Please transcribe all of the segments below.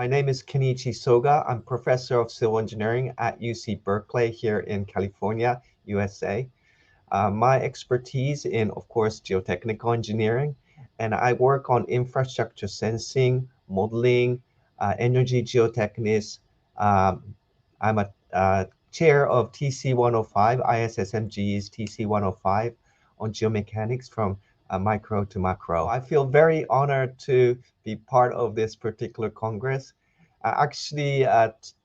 My name is Kenichi Soga. I'm professor of civil engineering at UC Berkeley here in California, USA. My expertise in, of course, geotechnical engineering, and I work on infrastructure sensing, modeling, energy geotechnics. I'm a chair of TC 105, ISSMG's TC 105 on geomechanics from micro to macro. I feel very honored to be part of this particular Congress. Actually,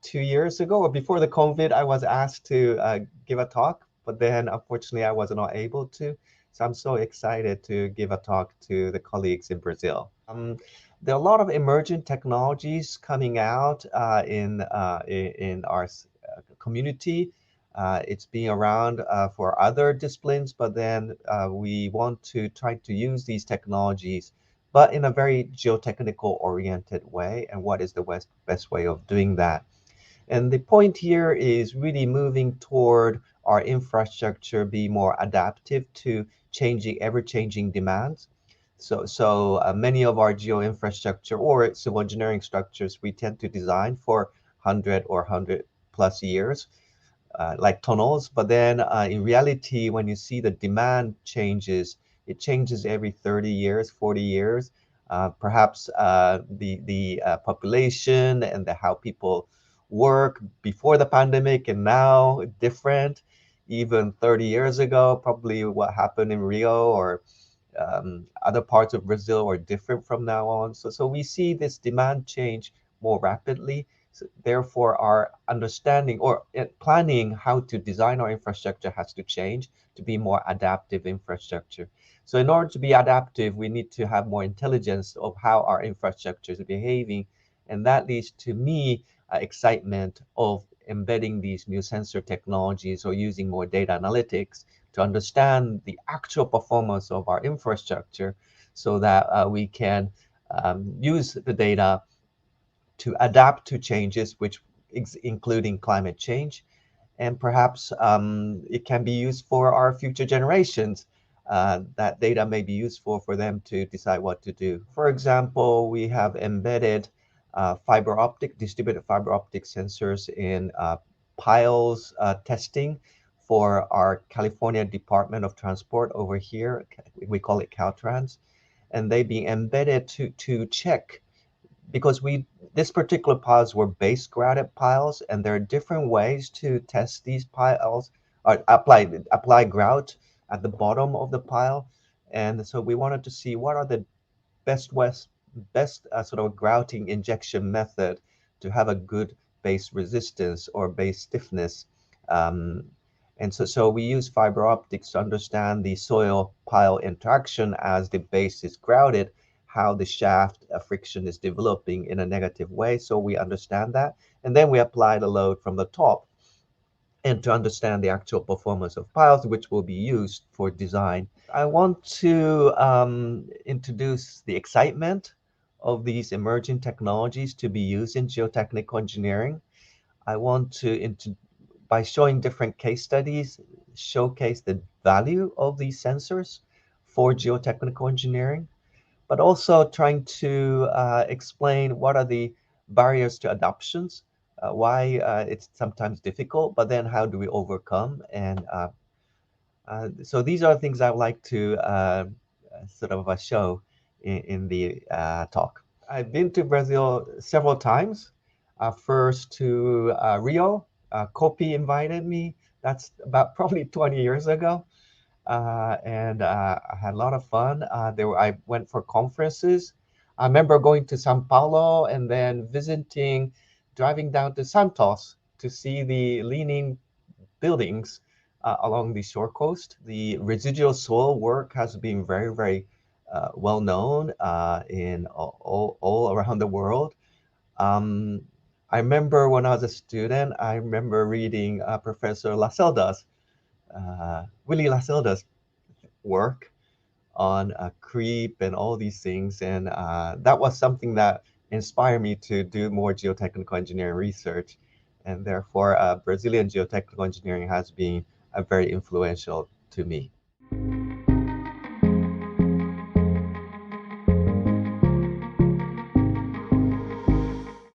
2 years ago, or before the COVID, I was asked to give a talk, but then unfortunately I was not able to. So I'm so excited to give a talk to the colleagues in Brazil. There are a lot of emerging technologies coming out in our community. It's been around for other disciplines, but then we want to try to use these technologies, but in a very geotechnical oriented way. And what is the best way of doing that? And the point here is really moving toward our infrastructure be more adaptive to ever-changing demands. So many of our geo infrastructure or civil engineering structures, we tend to design for 100 or 100 plus years, like tunnels. But then in reality, when you see the demand changes, it changes every 30 years, 40 years. Perhaps the population and how people work before the pandemic and now different. Even 30 years ago, probably what happened in Rio or other parts of Brazil are different from now on. So we see this demand change more rapidly. So therefore, our understanding or planning how to design our infrastructure has to change to be more adaptive infrastructure. So in order to be adaptive, we need to have more intelligence of how our infrastructure is behaving. And that leads to me excitement of embedding these new sensor technologies or using more data analytics to understand the actual performance of our infrastructure so that we can use the data to adapt to changes, which including climate change. And perhaps it can be used for our future generations. That data may be useful for them to decide what to do. For example, we have embedded distributed fiber optic sensors in piles testing for our California Department of Transport over here. We call it Caltrans. And they being embedded to check, because this particular piles were base graded piles, and there are different ways to test these piles or apply grout at the bottom of the pile. And so we wanted to see what are the best sort of grouting injection method to have a good base resistance or base stiffness. And so we use fiber optics to understand the soil pile interaction as the base is grouted, how the shaft friction is developing in a negative way. So we understand that. And then we apply the load from the top and to understand the actual performance of piles, which will be used for design. I want to introduce the excitement of these emerging technologies to be used in geotechnical engineering. I want to, by showing different case studies, showcase the value of these sensors for geotechnical engineering, but also trying to explain what are the barriers to adoptions, why it's sometimes difficult, but then how do we overcome? And so these are things I would like to sort of show in the talk. I've been to Brazil several times. First to Rio. Kopi invited me. That's about probably 20 years ago. And I had a lot of fun. I went for conferences. I remember going to Sao Paulo and then driving down to Santos to see the leaning buildings along the shore coast. The residual soil work has been very, very well known in all around the world. Um, I remember when I was a student, I remember reading Professor Willie Lacelda's work on creep and all these things. And that was something that inspired me to do more geotechnical engineering research. And therefore, Brazilian geotechnical engineering has been very influential to me.